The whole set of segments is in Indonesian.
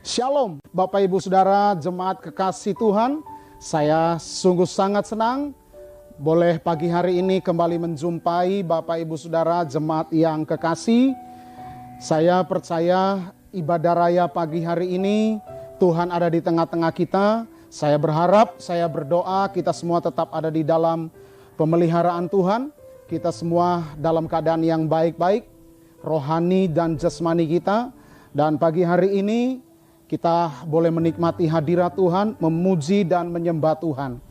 Shalom Bapak Ibu Saudara jemaat kekasih Tuhan. Saya sungguh sangat senang boleh pagi hari ini kembali menjumpai Bapak Ibu Saudara jemaat yang kekasih. Saya percaya ibadah raya pagi hari ini Tuhan ada di tengah-tengah kita. Saya berharap, saya berdoa kita semua tetap ada di dalam pemeliharaan Tuhan. Kita semua dalam keadaan yang baik-baik, rohani dan jasmani kita. Dan pagi hari ini kita boleh menikmati hadirat Tuhan, memuji dan menyembah Tuhan.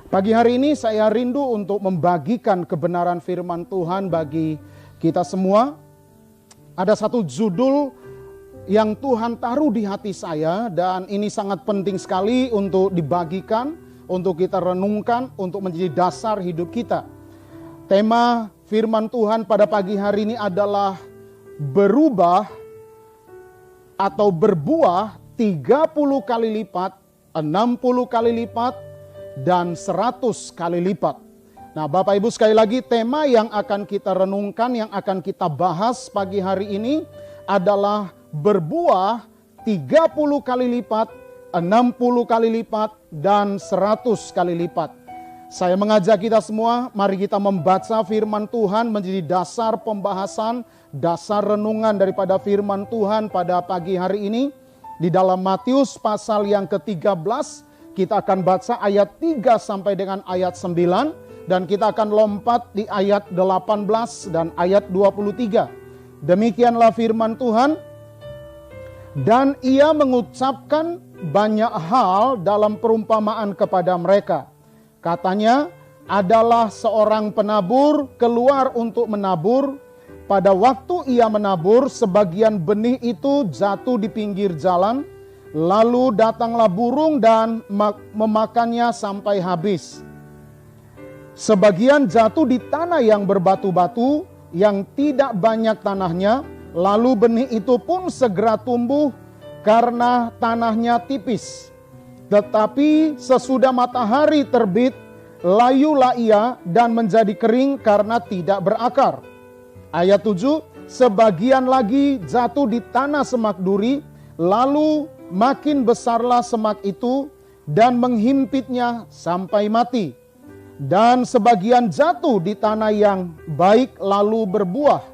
Pagi hari ini saya rindu untuk membagikan kebenaran firman Tuhan bagi kita semua. Ada satu judul yang Tuhan taruh di hati saya dan ini sangat penting sekali untuk dibagikan, untuk kita renungkan, untuk menjadi dasar hidup kita. Tema firman Tuhan pada pagi hari ini adalah berubah atau berbuah 30 kali lipat, 60 kali lipat, dan 100 kali lipat. Nah Bapak Ibu sekali lagi tema yang akan kita renungkan, yang akan kita bahas pagi hari ini adalah berbuah 30 kali lipat, 60 kali lipat, dan 100 kali lipat. Saya mengajak kita semua, mari kita membaca firman Tuhan menjadi dasar pembahasan, dasar renungan daripada firman Tuhan pada pagi hari ini. Di dalam Matius pasal yang ke-13, kita akan baca ayat 3 sampai dengan ayat 9. Dan kita akan lompat di ayat 18 dan ayat 23. Demikianlah firman Tuhan. Dan ia mengucapkan banyak hal dalam perumpamaan kepada mereka. Katanya, adalah seorang penabur keluar untuk menabur. Pada waktu ia menabur, sebagian benih itu jatuh di pinggir jalan. Lalu datanglah burung dan memakannya sampai habis. Sebagian jatuh di tanah yang berbatu-batu, yang tidak banyak tanahnya. Lalu benih itu pun segera tumbuh karena tanahnya tipis. Tetapi sesudah matahari terbit, layulah ia dan menjadi kering karena tidak berakar. Ayat 7, sebagian lagi jatuh di tanah semak duri, lalu makin besarlah semak itu dan menghimpitnya sampai mati. Dan sebagian jatuh di tanah yang baik lalu berbuah.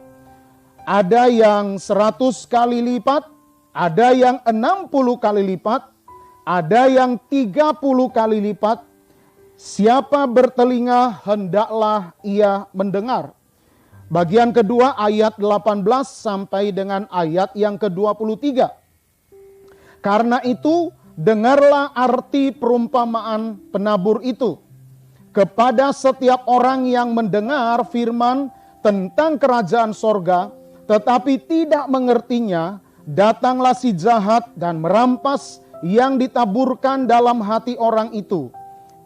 Ada yang 100 kali lipat, ada yang 60 kali lipat, ada yang 30 kali lipat. Siapa bertelinga hendaklah ia mendengar. Bagian kedua ayat 18 sampai dengan ayat yang ke-23. Karena itu dengarlah arti perumpamaan penabur itu. Kepada setiap orang yang mendengar firman tentang kerajaan sorga, tetapi tidak mengertinya, datanglah si jahat dan merampas yang ditaburkan dalam hati orang itu.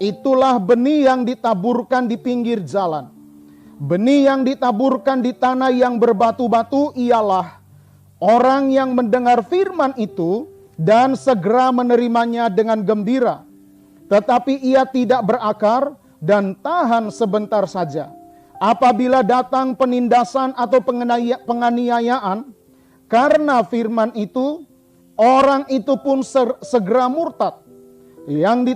Itulah benih yang ditaburkan di pinggir jalan. Benih yang ditaburkan di tanah yang berbatu-batu ialah orang yang mendengar firman itu dan segera menerimanya dengan gembira. Tetapi ia tidak berakar dan tahan sebentar saja. Apabila datang penindasan atau penganiayaan karena firman itu, orang itu pun segera murtad. Yang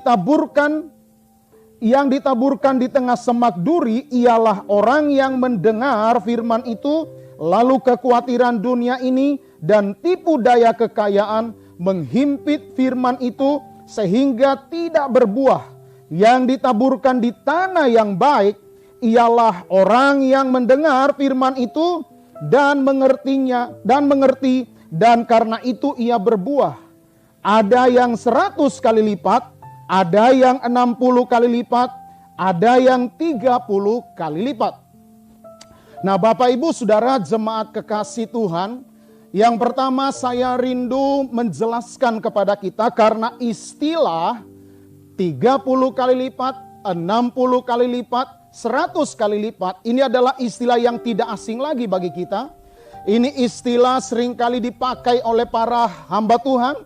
ditaburkan di tengah semak duri ialah orang yang mendengar firman itu, lalu kekhawatiran dunia ini dan tipu daya kekayaan menghimpit firman itu sehingga tidak berbuah. Yang ditaburkan di tanah yang baik ialah orang yang mendengar firman itu dan mengertinya dan mengerti, dan karena itu ia berbuah. Ada yang 100 kali lipat, ada yang 60 kali lipat, ada yang 30 kali lipat. Nah Bapak Ibu Saudara jemaat kekasih Tuhan, yang pertama saya rindu menjelaskan kepada kita karena istilah 30 kali lipat, 60 kali lipat, 100 kali lipat, ini adalah istilah yang tidak asing lagi bagi kita. Ini istilah seringkali dipakai oleh para hamba Tuhan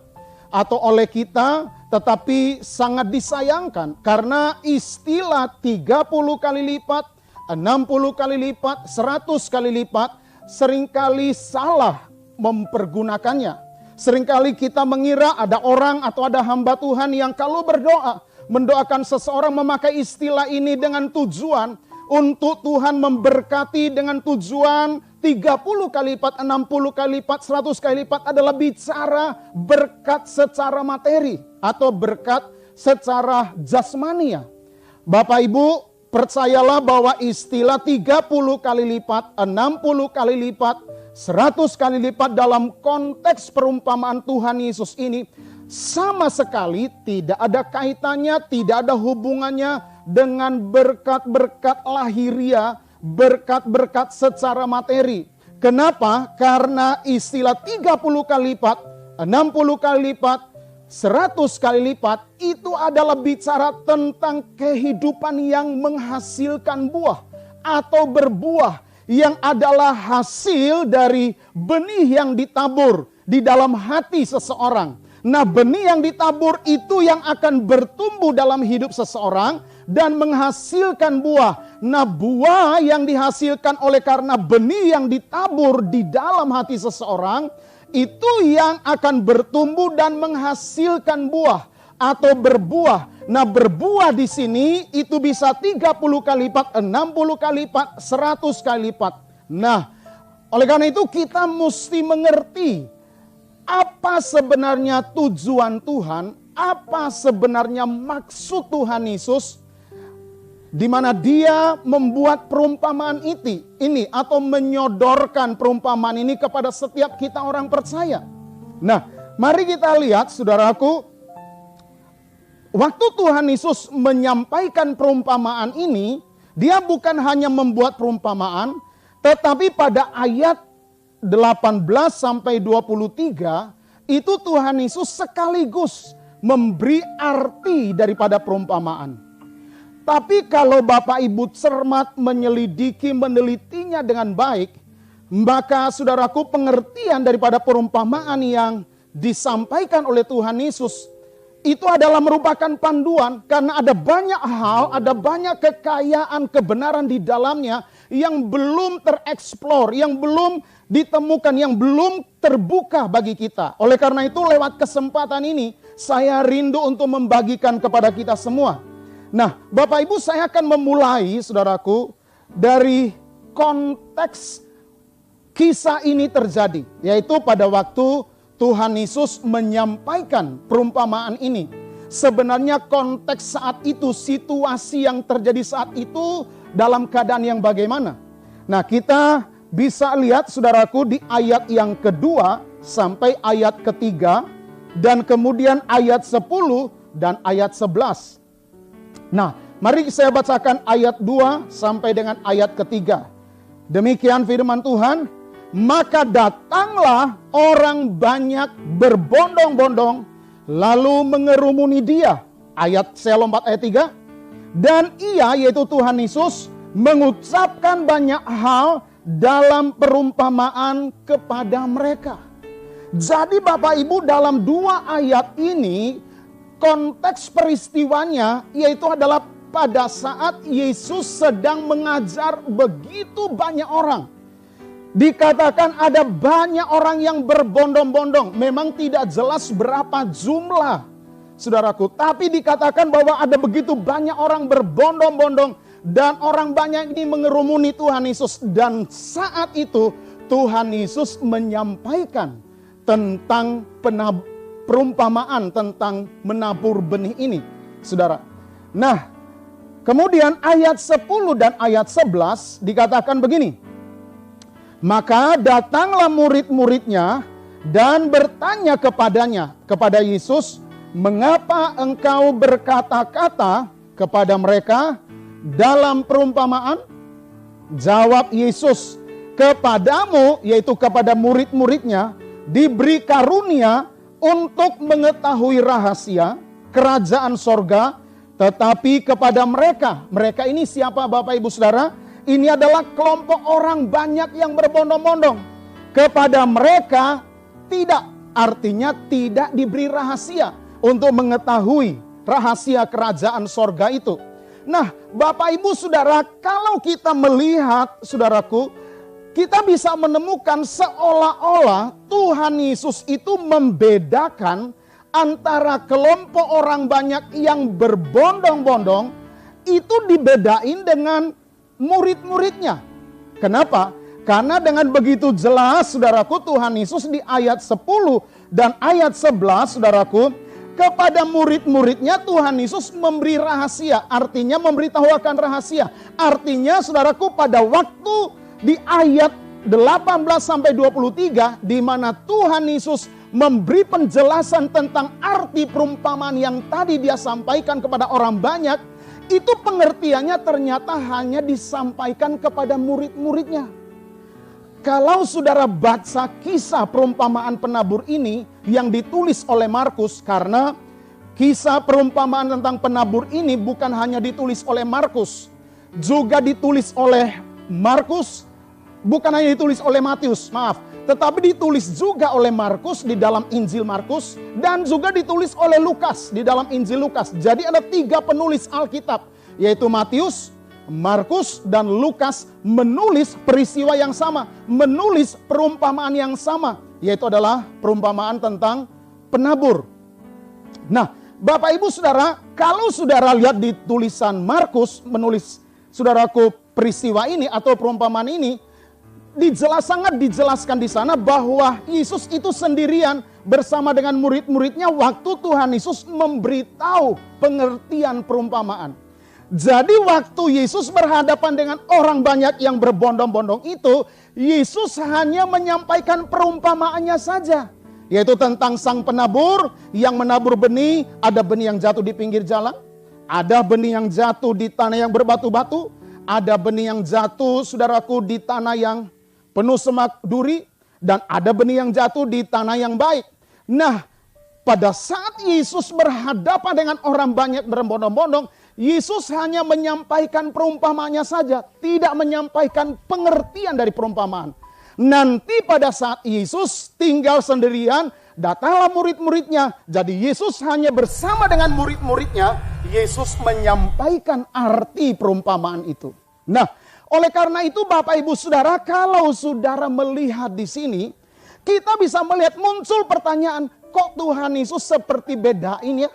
atau oleh kita, tetapi sangat disayangkan karena istilah 30 kali lipat, 60 kali lipat, 100 kali lipat seringkali salah mempergunakannya. Seringkali kita mengira ada orang atau ada hamba Tuhan yang kalau berdoa, mendoakan seseorang memakai istilah ini dengan tujuan untuk Tuhan memberkati, dengan tujuan 30 kali lipat, 60 kali lipat, 100 kali lipat adalah bicara berkat secara materi atau berkat secara jasmania. Bapak Ibu, percayalah bahwa istilah 30 kali lipat, 60 kali lipat, 100 kali lipat dalam konteks perumpamaan Tuhan Yesus ini sama sekali tidak ada kaitannya, tidak ada hubungannya dengan berkat-berkat lahiriah, berkat-berkat secara materi. Kenapa? Karena istilah 30 kali lipat, 60 kali lipat, 100 kali lipat itu adalah bicara tentang kehidupan yang menghasilkan buah atau berbuah, yang adalah hasil dari benih yang ditabur di dalam hati seseorang. Nah, benih yang ditabur itu yang akan bertumbuh dalam hidup seseorang dan menghasilkan buah. Nah, buah yang dihasilkan oleh karena benih yang ditabur di dalam hati seseorang itu yang akan bertumbuh dan menghasilkan buah atau berbuah. Nah, berbuah di sini itu bisa 30 kali lipat, 60 kali lipat, 100 kali lipat. Nah, oleh karena itu kita mesti mengerti apa sebenarnya tujuan Tuhan, apa sebenarnya maksud Tuhan Yesus, di mana Dia membuat perumpamaan ini atau menyodorkan perumpamaan ini kepada setiap kita orang percaya. Nah, mari kita lihat saudaraku, waktu Tuhan Yesus menyampaikan perumpamaan ini, Dia bukan hanya membuat perumpamaan, tetapi pada ayat 18 sampai 23 itu Tuhan Yesus sekaligus memberi arti daripada perumpamaan. Tapi kalau Bapak Ibu cermat menyelidiki, menelitinya dengan baik, maka saudaraku pengertian daripada perumpamaan yang disampaikan oleh Tuhan Yesus itu adalah merupakan panduan, karena ada banyak hal, ada banyak kekayaan kebenaran di dalamnya yang belum tereksplor, yang belum ditemukan, yang belum terbuka bagi kita. Oleh karena itu lewat kesempatan ini saya rindu untuk membagikan kepada kita semua. Nah, Bapak Ibu, saya akan memulai saudaraku dari konteks kisah ini terjadi, yaitu pada waktu Tuhan Yesus menyampaikan perumpamaan ini. Sebenarnya konteks saat itu, situasi yang terjadi saat itu dalam keadaan yang bagaimana. Nah, kita bisa lihat saudaraku di ayat yang kedua sampai ayat ketiga, dan kemudian ayat 10 dan ayat 11. Nah, mari saya bacakan ayat 2 sampai dengan ayat ketiga. Demikian firman Tuhan. Maka datanglah orang banyak berbondong-bondong lalu mengerumuni Dia. Saya lompat ayat 3. Dan Ia, yaitu Tuhan Yesus, mengucapkan banyak hal dalam perumpamaan kepada mereka. Jadi Bapak Ibu, dalam 2 ayat ini konteks peristiwanya yaitu adalah pada saat Yesus sedang mengajar begitu banyak orang. Dikatakan ada banyak orang yang berbondong-bondong. Memang tidak jelas berapa jumlah, saudaraku. Tapi dikatakan bahwa ada begitu banyak orang berbondong-bondong. Dan orang banyak ini mengerumuni Tuhan Yesus. Dan saat itu Tuhan Yesus menyampaikan tentang perumpamaan tentang menabur benih ini, saudara. Nah, kemudian ayat 10 dan ayat 11 dikatakan begini. Maka datanglah murid-muridnya dan bertanya kepadanya, kepada Yesus, mengapa engkau berkata-kata kepada mereka dalam perumpamaan? Jawab Yesus, kepadamu, yaitu kepada murid-muridnya, diberi karunia untuk mengetahui rahasia kerajaan sorga, tetapi kepada mereka ini siapa Bapak Ibu Saudara? Ini adalah kelompok orang banyak yang berbondong-bondong. Kepada mereka tidak, artinya tidak diberi rahasia untuk mengetahui rahasia kerajaan sorga itu. Nah, Bapak Ibu Saudara, kalau kita melihat saudaraku, kita bisa menemukan seolah-olah Tuhan Yesus itu membedakan antara kelompok orang banyak yang berbondong-bondong, itu dibedain dengan murid-muridnya. Kenapa? Karena dengan begitu jelas, saudaraku, Tuhan Yesus di ayat 10 dan ayat 11, saudaraku, kepada murid-muridnya Tuhan Yesus memberi rahasia. Artinya memberitahukan rahasia. Artinya, saudaraku, pada waktu di ayat 18 sampai 23, di mana Tuhan Yesus memberi penjelasan tentang arti perumpamaan yang tadi dia sampaikan kepada orang banyak, itu pengertiannya ternyata hanya disampaikan kepada murid-muridnya. Kalau saudara baca kisah perumpamaan penabur ini yang ditulis oleh Markus, karena kisah perumpamaan tentang penabur ini bukan hanya ditulis oleh Markus, juga ditulis oleh Markus, bukan hanya ditulis oleh Matius, tetapi ditulis juga oleh Markus di dalam Injil Markus, dan juga ditulis oleh Lukas di dalam Injil Lukas. Jadi ada 3 penulis Alkitab, yaitu Matius, Markus, dan Lukas menulis peristiwa yang sama, menulis perumpamaan yang sama, yaitu adalah perumpamaan tentang penabur. Nah, Bapak Ibu Saudara, kalau saudara lihat di tulisan Markus menulis, saudaraku, peristiwa ini atau perumpamaan ini, sangat dijelaskan di sana bahwa Yesus itu sendirian bersama dengan murid-muridnya waktu Tuhan Yesus memberitahu pengertian perumpamaan. Jadi waktu Yesus berhadapan dengan orang banyak yang berbondong-bondong itu, Yesus hanya menyampaikan perumpamaannya saja. Yaitu tentang sang penabur yang menabur benih, ada benih yang jatuh di pinggir jalan, ada benih yang jatuh di tanah yang berbatu-batu, ada benih yang jatuh, saudaraku, di tanah yang penuh semak duri, dan ada benih yang jatuh di tanah yang baik. Nah, pada saat Yesus berhadapan dengan orang banyak berbondong-bondong, Yesus hanya menyampaikan perumpamaannya saja, tidak menyampaikan pengertian dari perumpamaan. Nanti pada saat Yesus tinggal sendirian, datanglah murid-muridnya. Jadi Yesus hanya bersama dengan murid-muridnya, Yesus menyampaikan arti perumpamaan itu. Nah, oleh karena itu Bapak Ibu Saudara, kalau saudara melihat di sini, kita bisa melihat muncul pertanyaan, kok Tuhan Yesus seperti bedain ya?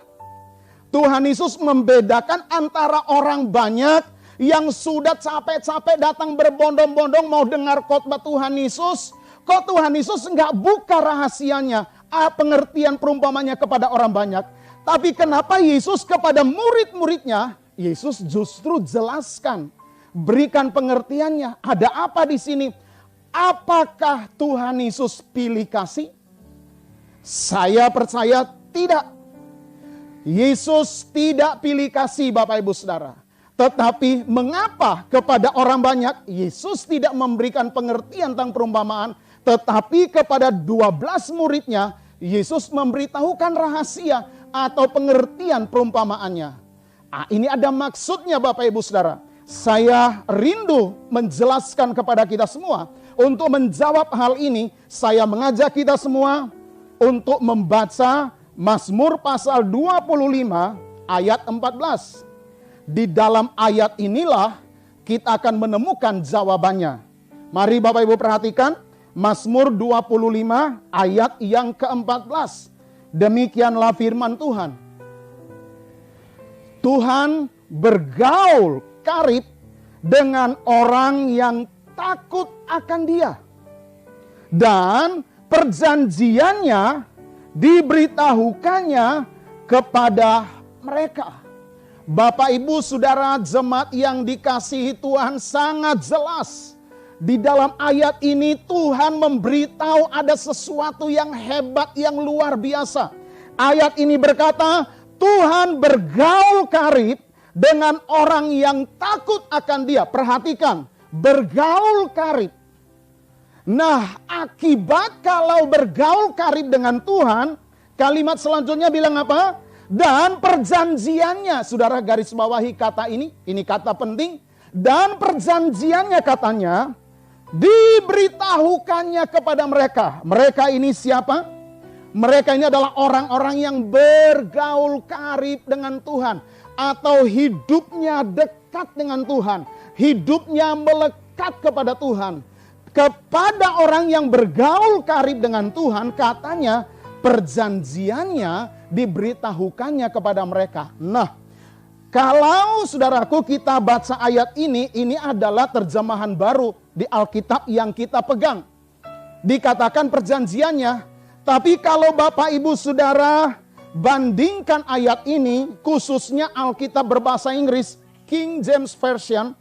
Tuhan Yesus membedakan antara orang banyak yang sudah capek-capek datang berbondong-bondong mau dengar khotbah Tuhan Yesus. Kok Tuhan Yesus enggak buka rahasianya, pengertian perumpamannya kepada orang banyak. Tapi kenapa Yesus kepada murid-muridnya, Yesus justru jelaskan, berikan pengertiannya. Ada apa di sini? Apakah Tuhan Yesus pilih kasih? Saya percaya tidak. Yesus tidak pilih kasih, Bapak Ibu Saudara. Tetapi mengapa kepada orang banyak Yesus tidak memberikan pengertian tentang perumpamaan, tetapi kepada 12 muridnya Yesus memberitahukan rahasia atau pengertian perumpamaannya. Ini ada maksudnya, Bapak Ibu Saudara. Saya rindu menjelaskan kepada kita semua. Untuk menjawab hal ini, saya mengajak kita semua untuk membaca Mazmur pasal 25 ayat 14. Di dalam ayat inilah kita akan menemukan jawabannya. Mari Bapak Ibu perhatikan Mazmur 25 ayat yang ke-14. Demikianlah firman Tuhan. Tuhan bergaul karib dengan orang yang takut akan Dia. Dan perjanjiannya diberitahukannya kepada mereka. Bapak Ibu Saudara jemaat yang dikasihi Tuhan, sangat jelas di dalam ayat ini Tuhan memberitahu ada sesuatu yang hebat, yang luar biasa. Ayat ini berkata, Tuhan bergaul karib dengan orang yang takut akan Dia. Perhatikan, bergaul karib. Nah, akibat kalau bergaul karib dengan Tuhan, kalimat selanjutnya bilang apa? Dan perjanjiannya, saudara garis bawahi kata ini kata penting. Dan perjanjiannya katanya, diberitahukannya kepada mereka. Mereka ini siapa? Mereka ini adalah orang-orang yang bergaul karib dengan Tuhan. Atau hidupnya dekat dengan Tuhan. Hidupnya melekat kepada Tuhan. kepada orang yang bergaul karib dengan Tuhan, katanya perjanjiannya diberitahukannya kepada mereka. Nah, kalau saudaraku kita baca ayat ini adalah terjemahan baru di Alkitab yang kita pegang. Dikatakan perjanjiannya, tapi kalau Bapak Ibu Saudara bandingkan ayat ini, khususnya Alkitab berbahasa Inggris, King James Version,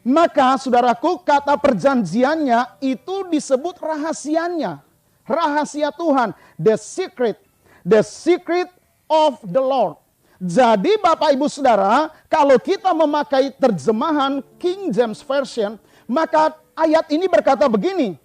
maka saudaraku kata perjanjiannya itu disebut rahasianya. Rahasia Tuhan, the secret of the Lord. Jadi Bapak Ibu Saudara, kalau kita memakai terjemahan King James Version, maka ayat ini berkata begini.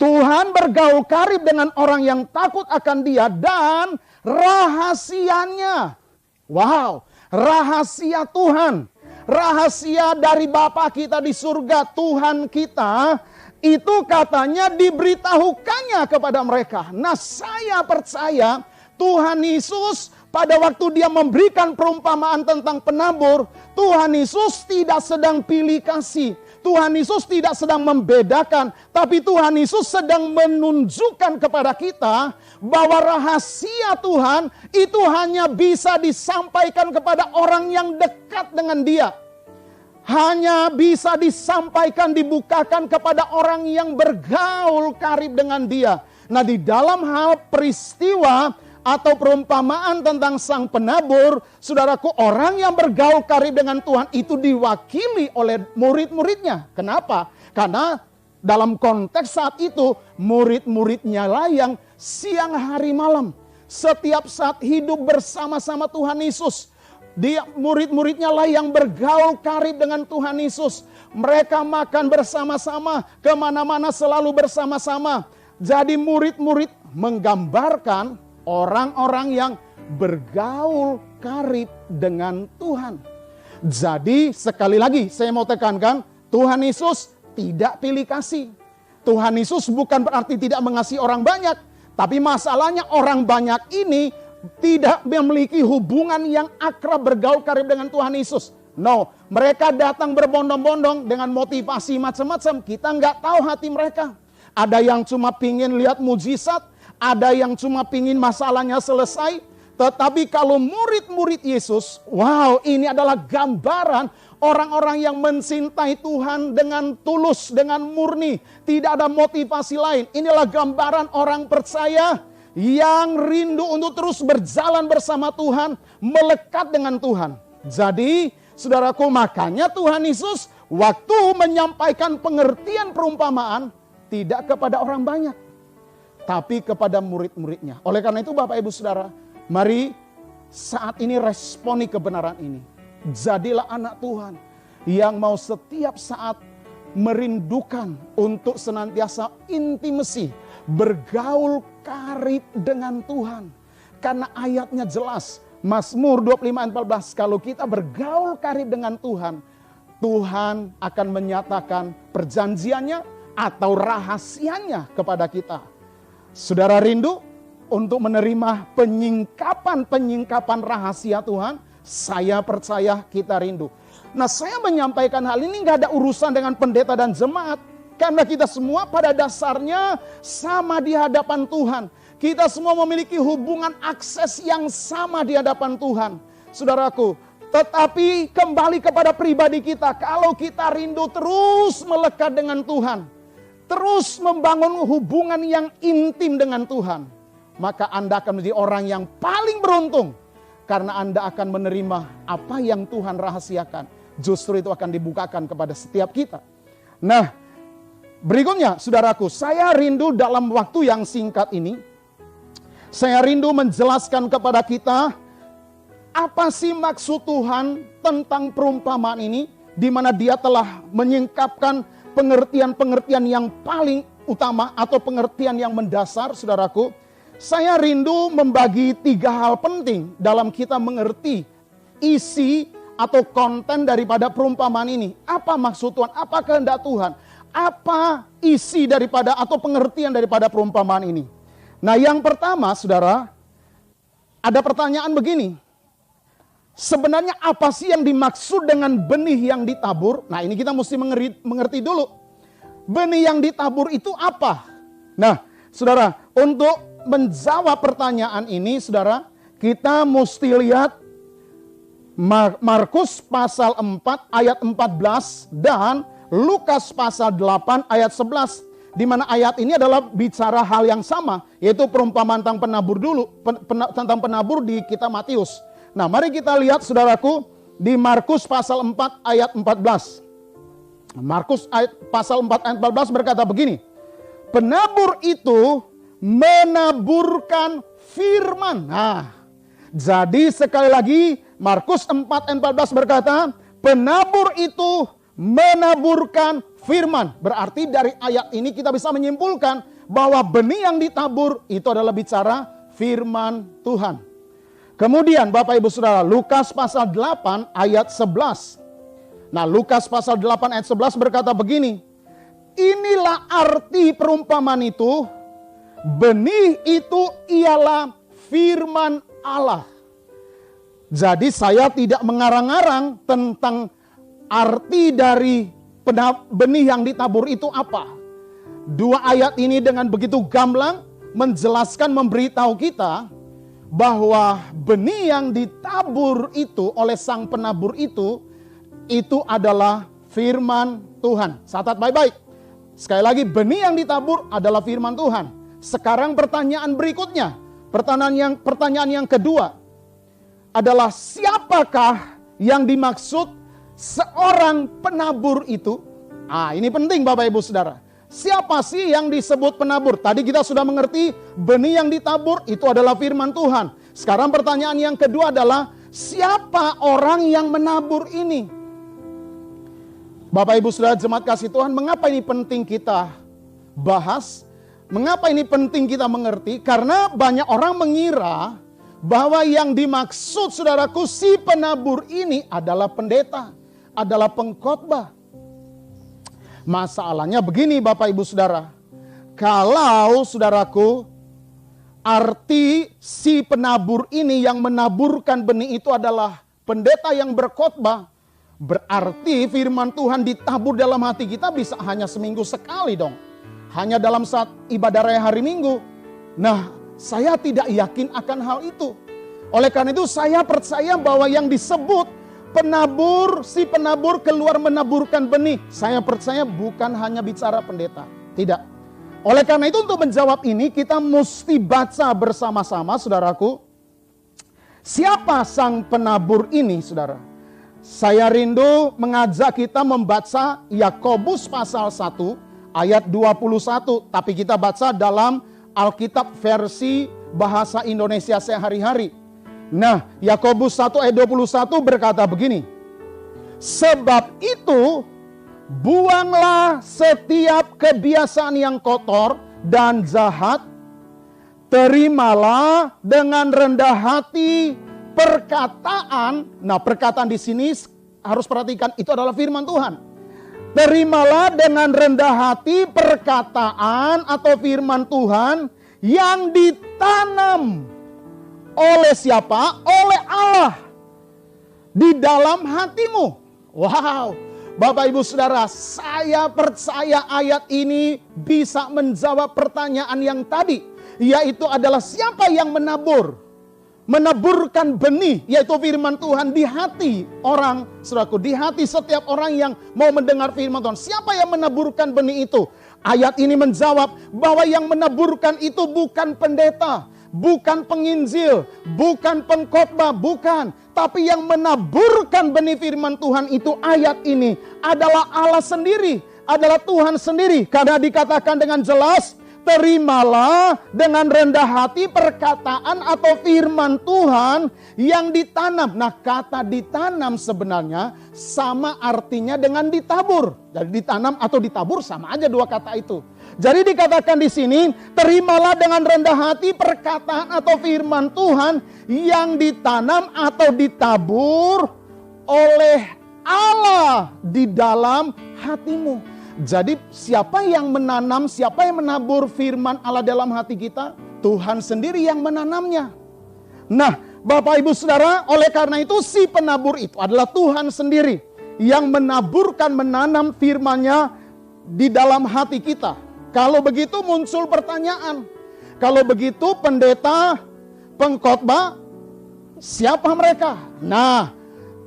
Tuhan bergaul karib dengan orang yang takut akan Dia dan rahasianya. Wow, rahasia Tuhan. Rahasia dari Bapa kita di surga, Tuhan kita, itu katanya diberitahukannya kepada mereka. Nah, saya percaya Tuhan Yesus pada waktu Dia memberikan perumpamaan tentang penabur, Tuhan Yesus tidak sedang pilih kasih. Tuhan Yesus tidak sedang membedakan, tapi Tuhan Yesus sedang menunjukkan kepada kita bahwa rahasia Tuhan itu hanya bisa disampaikan kepada orang yang dekat dengan Dia. Hanya bisa disampaikan, dibukakan kepada orang yang bergaul karib dengan Dia. Nah, di dalam hal peristiwa atau perumpamaan tentang sang penabur, saudaraku, orang yang bergaul karib dengan Tuhan itu diwakili oleh murid-muridnya. Kenapa? Karena dalam konteks saat itu, murid-muridnya lah yang siang hari malam, setiap saat hidup bersama-sama Tuhan Yesus. Dia murid-muridnya lah yang bergaul karib dengan Tuhan Yesus. Mereka makan bersama-sama, kemana-mana selalu bersama-sama. Jadi murid-murid menggambarkan orang-orang yang bergaul karib dengan Tuhan. Jadi sekali lagi saya mau tekankan, Tuhan Yesus tidak pilih kasih. Tuhan Yesus bukan berarti tidak mengasihi orang banyak. Tapi masalahnya orang banyak ini tidak memiliki hubungan yang akrab bergaul karib dengan Tuhan Yesus. No, mereka datang berbondong-bondong dengan motivasi macam-macam. Kita nggak tahu hati mereka. Ada yang cuma pingin lihat mujizat, ada yang cuma pingin masalahnya selesai. Tetapi kalau murid-murid Yesus, wow, ini adalah gambaran orang-orang yang mencintai Tuhan dengan tulus, dengan murni. Tidak ada motivasi lain. Inilah gambaran orang percaya yang rindu untuk terus berjalan bersama Tuhan, melekat dengan Tuhan. Jadi, saudaraku, makanya Tuhan Yesus waktu menyampaikan pengertian perumpamaan tidak kepada orang banyak, tapi kepada murid-muridnya. Oleh karena itu Bapak Ibu Saudara, mari saat ini responi kebenaran ini. Jadilah anak Tuhan yang mau setiap saat merindukan untuk senantiasa intimasi, bergaul karib dengan Tuhan. Karena ayatnya jelas, Mazmur 25:14, kalau kita bergaul karib dengan Tuhan, Tuhan akan menyatakan perjanjiannya atau rahasianya kepada kita. Saudara rindu untuk menerima penyingkapan rahasia Tuhan? Saya percaya kita rindu. Nah, saya menyampaikan hal ini gak ada urusan dengan pendeta dan jemaat. Karena kita semua pada dasarnya sama di hadapan Tuhan. Kita semua memiliki hubungan akses yang sama di hadapan Tuhan. Saudaraku, tetapi kembali kepada pribadi kita. Kalau kita rindu terus melekat dengan Tuhan, terus membangun hubungan yang intim dengan Tuhan, maka Anda akan menjadi orang yang paling beruntung. Karena Anda akan menerima apa yang Tuhan rahasiakan. Justru itu akan dibukakan kepada setiap kita. Nah, berikutnya saudaraku, saya rindu dalam waktu yang singkat ini, saya rindu menjelaskan kepada kita apa sih maksud Tuhan tentang perumpamaan ini, di mana Dia telah menyingkapkan pengertian-pengertian yang paling utama atau pengertian yang mendasar, saudaraku. Saya rindu membagi 3 hal penting dalam kita mengerti isi atau konten daripada perumpamaan ini. Apa maksud Tuhan? Apa kehendak Tuhan? Apa isi daripada atau pengertian daripada perumpamaan ini? Nah, yang pertama, saudara, ada pertanyaan begini. Sebenarnya apa sih yang dimaksud dengan benih yang ditabur? Nah, ini kita mesti mengerti dulu. benih yang ditabur itu apa? Nah, saudara, untuk menjawab pertanyaan ini, saudara, kita mesti lihat Markus pasal 4 ayat 14 dan Lukas pasal 8 ayat 11. Di mana ayat ini adalah bicara hal yang sama, yaitu perumpamaan tentang penabur tentang penabur di kitab Matius. Nah, mari kita lihat saudaraku di Markus pasal 4 ayat 14. Markus pasal 4 ayat 14 berkata begini. Penabur itu menaburkan firman. Nah, jadi sekali lagi Markus 4 ayat 14 berkata, penabur itu menaburkan firman. Berarti dari ayat ini kita bisa menyimpulkan bahwa benih yang ditabur itu adalah bicara firman Tuhan. Kemudian Bapak Ibu Saudara, Lukas pasal 8 ayat 11. Nah, Lukas pasal 8 ayat 11 berkata begini. Inilah arti perumpamaan itu. Benih itu ialah firman Allah. Jadi saya tidak mengarang-arang tentang arti dari benih yang ditabur itu apa. Dua ayat ini dengan begitu gamblang menjelaskan, memberitahu kita bahwa benih yang ditabur itu oleh sang penabur itu adalah firman Tuhan. Catat baik-baik. Sekali lagi, benih yang ditabur adalah firman Tuhan. Sekarang pertanyaan berikutnya. Pertanyaan yang kedua adalah siapakah yang dimaksud seorang penabur itu? Ini penting Bapak Ibu Saudara. Siapa sih yang disebut penabur? Tadi kita sudah mengerti benih yang ditabur itu adalah firman Tuhan. Sekarang pertanyaan yang kedua adalah siapa orang yang menabur ini? Bapak Ibu Saudara jemaat kasih Tuhan, mengapa ini penting kita bahas? Mengapa ini penting kita mengerti? Karena banyak orang mengira bahwa yang dimaksud saudaraku si penabur ini adalah pendeta, adalah pengkhotbah. Masalahnya begini Bapak Ibu Saudara. Kalau saudaraku arti si penabur ini yang menaburkan benih itu adalah pendeta yang berkhotbah, berarti firman Tuhan ditabur dalam hati kita bisa hanya seminggu sekali dong. Hanya dalam saat ibadah raya hari Minggu. Nah, saya tidak yakin akan hal itu. Oleh karena itu saya percaya bahwa yang disebut penabur, si penabur keluar menaburkan benih. Saya percaya bukan hanya bicara pendeta. Tidak. Oleh karena itu untuk menjawab ini kita mesti baca bersama-sama saudaraku. Siapa sang penabur ini saudara? Saya rindu mengajak kita membaca Yakobus pasal 1 ayat 21. Tapi kita baca dalam Alkitab versi bahasa Indonesia sehari-hari. Nah, Yakobus 1 ayat 21 berkata begini. Sebab itu, buanglah setiap kebiasaan yang kotor dan jahat. Terimalah dengan rendah hati perkataan. Nah, perkataan di sini harus perhatikan, itu adalah firman Tuhan. Terimalah dengan rendah hati perkataan atau firman Tuhan yang ditanam oleh siapa? Oleh Allah di dalam hatimu. Wow, Bapak Ibu Saudara, saya percaya ayat ini bisa menjawab pertanyaan yang tadi, yaitu adalah siapa yang menaburkan benih, yaitu firman Tuhan di hati orang, saudaraku, di hati setiap orang yang mau mendengar firman Tuhan. Siapa yang menaburkan benih itu? Ayat ini menjawab bahwa yang menaburkan itu bukan pendeta, bukan penginjil, bukan pengkhotbah, bukan. Tapi yang menaburkan benih firman Tuhan itu ayat ini adalah Allah sendiri, adalah Tuhan sendiri. Karena dikatakan dengan jelas, terimalah dengan rendah hati perkataan atau firman Tuhan yang ditanam. Nah, kata ditanam sebenarnya sama artinya dengan ditabur. Jadi ditanam atau ditabur sama aja dua kata itu. Jadi dikatakan di sini, terimalah dengan rendah hati perkataan atau firman Tuhan yang ditanam atau ditabur oleh Allah di dalam hatimu. Jadi siapa yang menanam, siapa yang menabur firman Allah dalam hati kita? Tuhan sendiri yang menanamnya. Nah, Bapak Ibu Saudara, oleh karena itu si penabur itu adalah Tuhan sendiri yang menaburkan, menanam firman-Nya di dalam hati kita. Kalau begitu muncul pertanyaan. Kalau begitu pendeta, pengkhotbah, siapa mereka? Nah,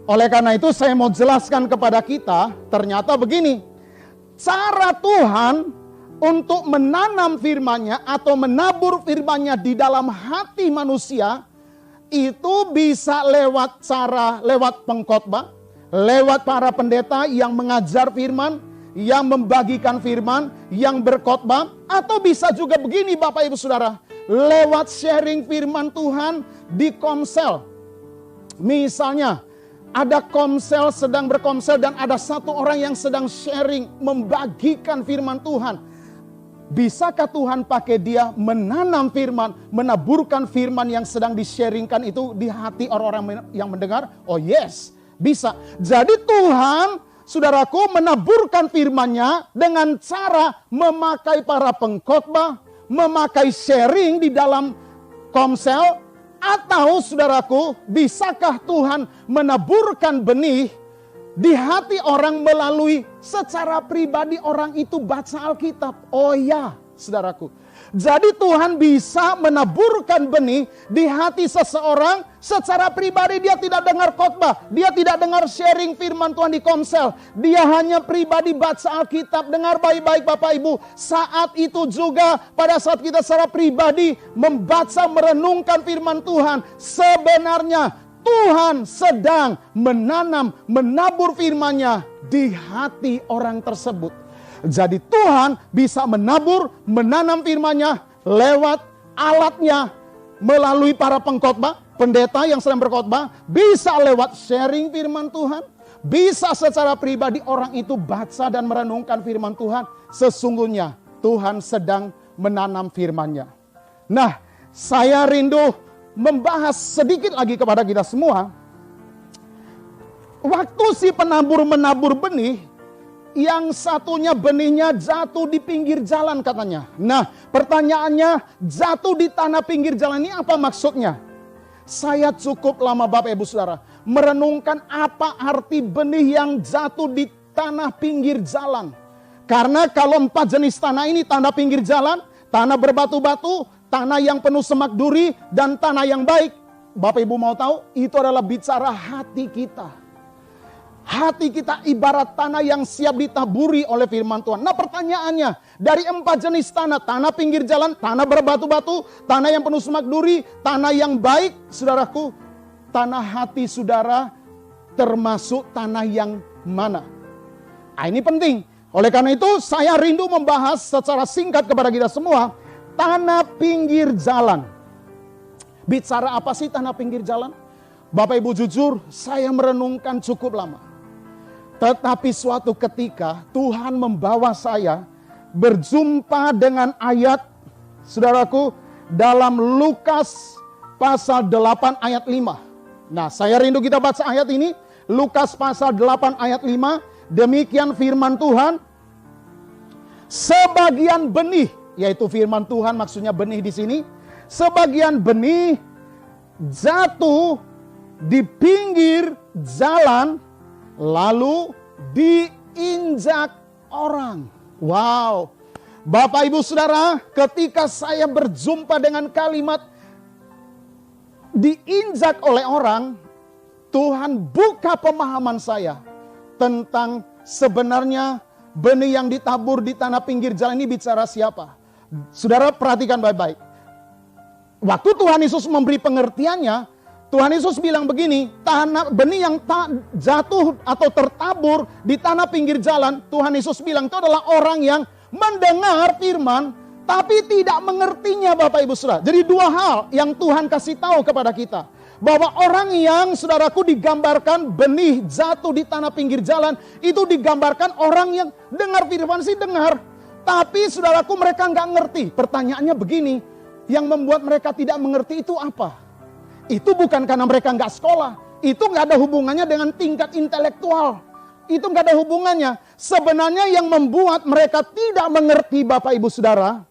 oleh karena itu saya mau jelaskan kepada kita, ternyata begini. Cara Tuhan untuk menanam firman-Nya atau menabur firman-Nya di dalam hati manusia, itu bisa lewat pengkhotbah, lewat para pendeta yang mengajar firman, yang membagikan firman, yang berkhotbah, atau bisa juga begini Bapak Ibu Saudara, lewat sharing firman Tuhan di komsel. Misalnya, ada komsel sedang berkomsel dan ada satu orang yang sedang sharing, membagikan firman Tuhan. Bisakah Tuhan pakai dia menanam firman, menaburkan firman yang sedang di-sharingkan itu di hati orang-orang yang mendengar? Oh yes, bisa. Jadi Tuhan, saudaraku, menaburkan firman-Nya dengan cara memakai para pengkhotbah, memakai sharing di dalam komsel, atau saudaraku, bisakah Tuhan menaburkan benih di hati orang melalui secara pribadi orang itu baca Alkitab? Oh ya, saudaraku. Jadi Tuhan bisa menaburkan benih di hati seseorang secara pribadi. Dia tidak dengar khotbah, dia tidak dengar sharing firman Tuhan di komsel. Dia hanya pribadi baca Alkitab. Dengar baik-baik Bapak Ibu. Saat itu juga pada saat kita secara pribadi membaca, merenungkan firman Tuhan, sebenarnya Tuhan sedang menabur firman-Nya di hati orang tersebut. Jadi Tuhan bisa menanam firman-Nya lewat alatnya, melalui para pengkhotbah, pendeta yang sedang berkhotbah, bisa lewat sharing firman Tuhan, bisa secara pribadi orang itu baca dan merenungkan firman Tuhan. Sesungguhnya Tuhan sedang menanam firman-Nya. Nah, saya rindu membahas sedikit lagi kepada kita semua. Waktu si penabur menabur benih, yang satunya benihnya jatuh di pinggir jalan katanya. Nah, pertanyaannya, jatuh di tanah pinggir jalan ini apa maksudnya? Saya cukup lama Bapak Ibu Saudara merenungkan apa arti benih yang jatuh di tanah pinggir jalan. Karena kalau 4 jenis tanah ini, tanah pinggir jalan, tanah berbatu-batu, tanah yang penuh semak duri, dan tanah yang baik. Bapak Ibu mau tahu, itu adalah bicara hati kita. Hati kita ibarat tanah yang siap ditaburi oleh firman Tuhan. Nah, pertanyaannya, dari 4 jenis tanah, tanah pinggir jalan, tanah berbatu-batu, tanah yang penuh semak duri, tanah yang baik, saudaraku, tanah hati saudara termasuk tanah yang mana? Nah, ini penting. Oleh karena itu, saya rindu membahas secara singkat kepada kita semua, tanah pinggir jalan. Bicara apa sih tanah pinggir jalan? Bapak Ibu jujur, saya merenungkan cukup lama. Tetapi suatu ketika Tuhan membawa saya berjumpa dengan ayat, saudaraku, dalam Lukas pasal 8 ayat 5. Nah, saya rindu kita baca ayat ini. Lukas pasal 8 ayat 5. Demikian firman Tuhan. Sebagian benih, yaitu firman Tuhan maksudnya benih di sini. Sebagian benih jatuh di pinggir jalan, lalu diinjak orang. Wow. Bapak Ibu Saudara, ketika saya berjumpa dengan kalimat diinjak oleh orang, Tuhan buka pemahaman saya tentang sebenarnya benih yang ditabur di tanah pinggir jalan ini bicara siapa. Saudara perhatikan baik-baik. Waktu Tuhan Yesus memberi pengertiannya, Tuhan Yesus bilang begini, tanah benih yang jatuh atau tertabur di tanah pinggir jalan, Tuhan Yesus bilang itu adalah orang yang mendengar firman, tapi tidak mengertinya Bapak Ibu Saudara. Jadi 2 hal yang Tuhan kasih tahu kepada kita. Bahwa orang yang, saudaraku, digambarkan benih jatuh di tanah pinggir jalan, itu digambarkan orang yang dengar firman sih dengar. Tapi saudaraku mereka nggak ngerti. Pertanyaannya begini, yang membuat mereka tidak mengerti itu apa? Itu bukan karena mereka nggak sekolah. Itu nggak ada hubungannya dengan tingkat intelektual. Itu nggak ada hubungannya. Sebenarnya yang membuat mereka tidak mengerti Bapak Ibu Saudara,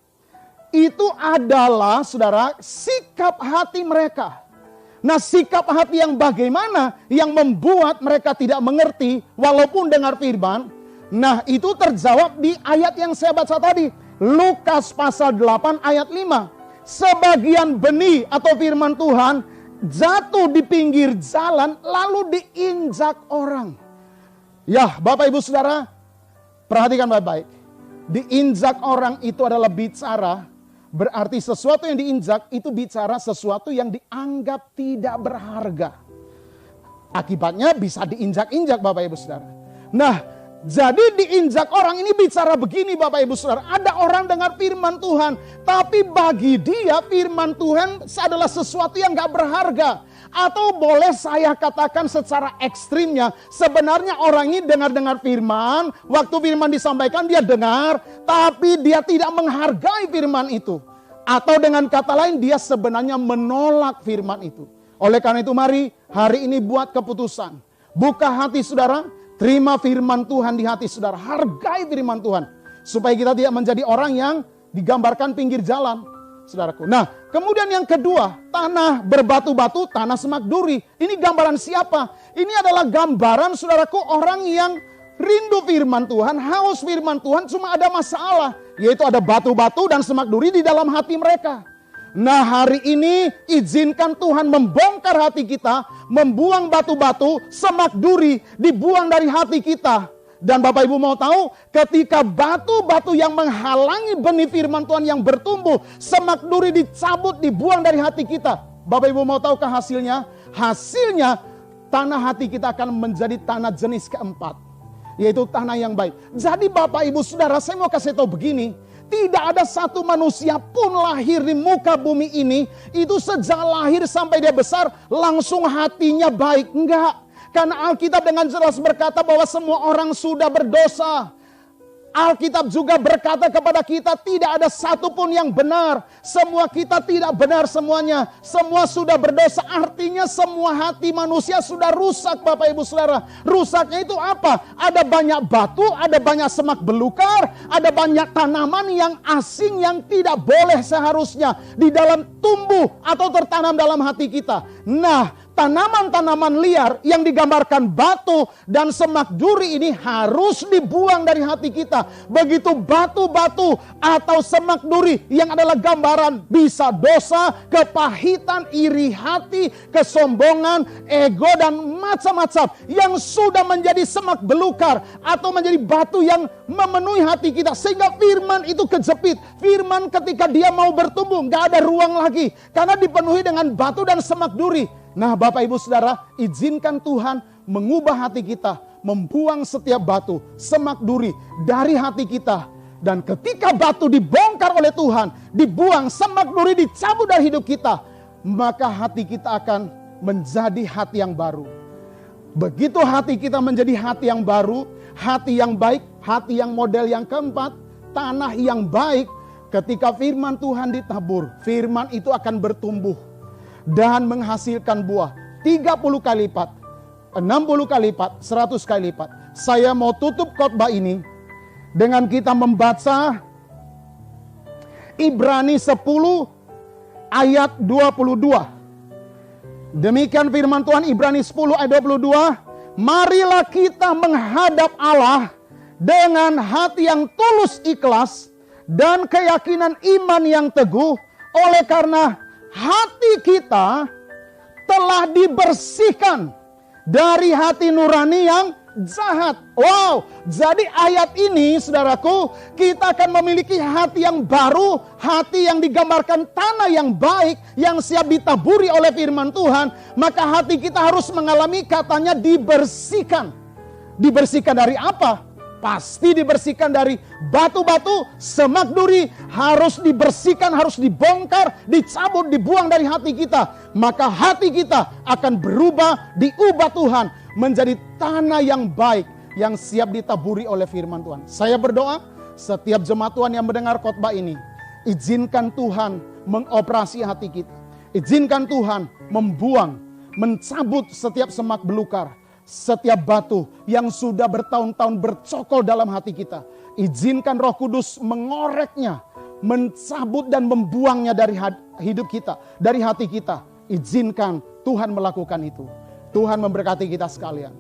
itu adalah saudara sikap hati mereka. Nah, sikap hati yang bagaimana yang membuat mereka tidak mengerti walaupun dengar firman? Nah, itu terjawab di ayat yang saya baca tadi. Lukas pasal 8 ayat 5. Sebagian benih atau firman Tuhan jatuh di pinggir jalan lalu diinjak orang. Ya, Bapak Ibu Saudara, perhatikan baik-baik. Diinjak orang itu adalah bicara, berarti sesuatu yang diinjak itu bicara sesuatu yang dianggap tidak berharga. Akibatnya bisa diinjak-injak Bapak Ibu Saudara. Nah, jadi diinjak orang ini bicara begini Bapak Ibu Saudara. Ada orang dengar firman Tuhan, tapi bagi dia firman Tuhan adalah sesuatu yang gak berharga. Atau boleh saya katakan secara ekstrimnya, sebenarnya orang ini dengar-dengar firman, waktu firman disampaikan dia dengar, tapi dia tidak menghargai firman itu. Atau dengan kata lain dia sebenarnya menolak firman itu. Oleh karena itu mari hari ini buat keputusan. Buka hati saudara, terima firman Tuhan di hati saudara. Hargai firman Tuhan. Supaya kita tidak menjadi orang yang digambarkan pinggir jalan. Saudaraku. Nah, kemudian yang kedua, tanah berbatu-batu, tanah semak duri. Ini gambaran siapa? Ini adalah gambaran saudaraku orang yang rindu firman Tuhan, haus firman Tuhan, cuma ada masalah. Yaitu ada batu-batu dan semak duri di dalam hati mereka. Nah, hari ini izinkan Tuhan membongkar hati kita, membuang batu-batu, semak duri, dibuang dari hati kita. Dan Bapak Ibu mau tahu, ketika batu-batu yang menghalangi benih firman Tuhan yang bertumbuh, semak duri dicabut, dibuang dari hati kita. Bapak Ibu mau tahukah hasilnya? Hasilnya tanah hati kita akan menjadi tanah jenis keempat, yaitu tanah yang baik. Jadi Bapak Ibu Saudara, saya mau kasih tahu begini. Tidak ada satu manusia pun lahir di muka bumi ini, itu sejak lahir sampai dia besar, langsung hatinya baik. Enggak. Karena Alkitab dengan jelas berkata bahwa semua orang sudah berdosa. Alkitab juga berkata kepada kita tidak ada satupun yang benar. Semua kita tidak benar semuanya. Semua sudah berdosa, artinya semua hati manusia sudah rusak Bapak Ibu Saudara. Rusaknya itu apa? Ada banyak batu, ada banyak semak belukar, ada banyak tanaman yang asing yang tidak boleh seharusnya di dalam tumbuh atau tertanam dalam hati kita. Nah, tanaman-tanaman liar yang digambarkan batu dan semak duri ini harus dibuang dari hati kita. Begitu batu-batu atau semak duri yang adalah gambaran bisa dosa, kepahitan, iri hati, kesombongan, ego dan macam-macam yang sudah menjadi semak belukar atau menjadi batu yang memenuhi hati kita sehingga firman itu kejepit. Firman ketika dia mau bertumbuh gak ada ruang lagi karena dipenuhi dengan batu dan semak duri. Nah Bapak Ibu Saudara, izinkan Tuhan mengubah hati kita, membuang setiap batu, semak duri dari hati kita. Dan ketika batu dibongkar oleh Tuhan, dibuang, semak duri dicabut dari hidup kita, maka hati kita akan menjadi hati yang baru. Begitu hati kita menjadi hati yang baru, hati yang baik, hati yang model yang keempat, tanah yang baik, ketika firman Tuhan ditabur, firman itu akan bertumbuh dan menghasilkan buah 30 kali lipat, 60 kali lipat, 100 kali lipat. Saya mau tutup khotbah ini dengan kita membaca Ibrani 10 ayat 22. Demikian firman Tuhan, Ibrani 10 ayat 22. Marilah kita menghadap Allah dengan hati yang tulus ikhlas dan keyakinan iman yang teguh, oleh karena hati kita telah dibersihkan dari hati nurani yang jahat. Wow, jadi ayat ini saudaraku, kita akan memiliki hati yang baru, hati yang digambarkan tanah yang baik, yang siap ditaburi oleh firman Tuhan. Maka hati kita harus mengalami katanya dibersihkan. Dibersihkan dari apa? Pasti dibersihkan dari batu-batu, semak duri, harus dibersihkan, harus dibongkar, dicabut, dibuang dari hati kita. Maka hati kita akan berubah, diubah Tuhan menjadi tanah yang baik, yang siap ditaburi oleh firman Tuhan. Saya berdoa, setiap jemaat Tuhan yang mendengar khotbah ini, izinkan Tuhan mengoperasi hati kita. Izinkan Tuhan membuang, mencabut setiap semak belukar, setiap batu yang sudah bertahun-tahun bercokol dalam hati kita. Izinkan Roh Kudus mengoreknya, mencabut dan membuangnya dari hidup kita, dari hati kita. Izinkan Tuhan melakukan itu. Tuhan memberkati kita sekalian.